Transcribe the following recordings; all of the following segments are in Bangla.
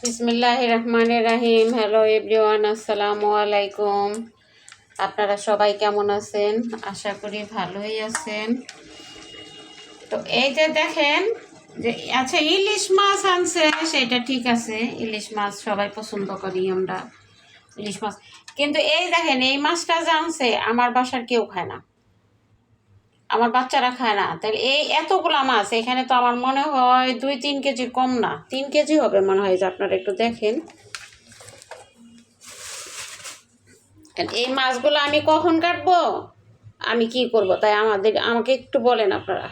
বিসমিল্লাহির রহমানির রহিম। হ্যালো এভরিওয়ান, আসসালামু আলাইকুম। আপনারা সবাই কেমন আছেন? আশা করি ভালোই আছেন। তো এই যে দেখেন যে আচ্ছা ইলিশ মাছ আনছে, সেটা ঠিক আছে, ইলিশ মাছ সবাই পছন্দ করি আমরা, ইলিশ মাছ। কিন্তু এই দেখেন এই মাছটা যে আনছে আমার বাসার কেউ খায় না, আমার বাচ্চারা খায় না। তাহলে এই এতগুলা মাছ এখানে তো আমার মনে হয় 2-3 কেজি কম না, 3 কেজি হবে মনে হয়। যে আপনারা একটু দেখেন এই মাছগুলো আমি কখন কাটবো, আমি কি করব, তাই আমাকে একটু বলেন আপনারা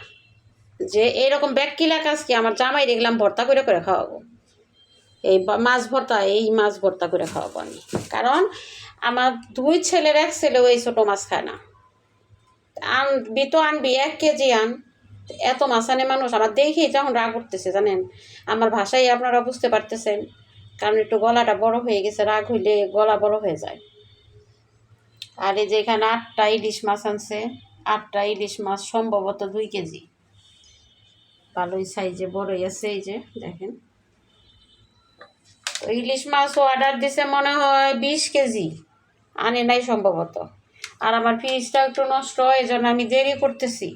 যে এইরকম ব্যাগ কিলা কাজ কি আমার জামাই দেখলাম ভর্তা করে করে খাওয়াবো। এই মাছ ভর্তা, এই মাছ ভর্তা করে খাওয়াবো আমি। কারণ আমার 2 ছেলের 1 ছেলে ওই ছোটো মাছ খায় না। আনবি তো আনবি 1 কেজি আন, এত মাছ আনে মানুষ। আমার দেখেই যখন রাগ উঠতেছে জানেন, আমার ভাষায় আপনারা বুঝতে পারতেছেন, কারণ একটু গলাটা বড় হয়ে গেছে, রাগ হইলে গলা বড় হয়ে যায়। আর এই যে এখানে 8টা ইলিশ মাছ আনছে, 8টা ইলিশ মাছ সম্ভবত 2 কেজি, ভালোই সাইজে বড়ই আছে। এই যে দেখেন ইলিশ মাছ অর্ডার দিছে মনে হয় 20 কেজি, আনে নাই সম্ভবত। আর আমার ফ্রিজটা একটু নষ্ট, এই জন্য আমি দেরি করতেছি।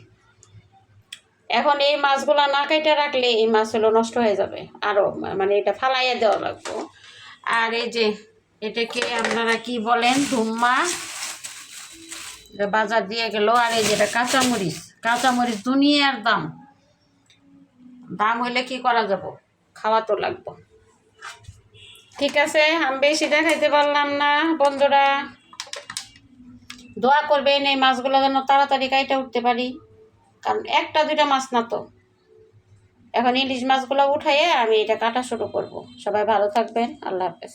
এখন এই মাছগুলো না কেটে রাখলে এই মাছ হলো নষ্ট হয়ে যাবে আরও, মানে এটা ফালাইয়া দেওয়া লাগবে। আর এই যে এটাকে আপনারা কি বলেন, ধুম্মা, বাজার দিয়ে গেল। আর এই যেটা কাঁচামরিচ, কাঁচামরিচ দুনিয়ার দাম, দাম হইলে কি করা যাব, খাওয়া তো লাগবে। ঠিক আছে, আমি বেশি দেখাইতে পারলাম না বন্ধুরা, দোয়া করবেন এই মাছগুলো যেন তাড়াতাড়ি কাইটা উঠতে পারি, কারণ 1-2টা মাছ না তো। এখন ইলিশ মাছগুলো উঠাইয়ে আমি এটা কাটা শুরু করব। সবাই ভালো থাকবেন, আল্লাহ হাফেজ।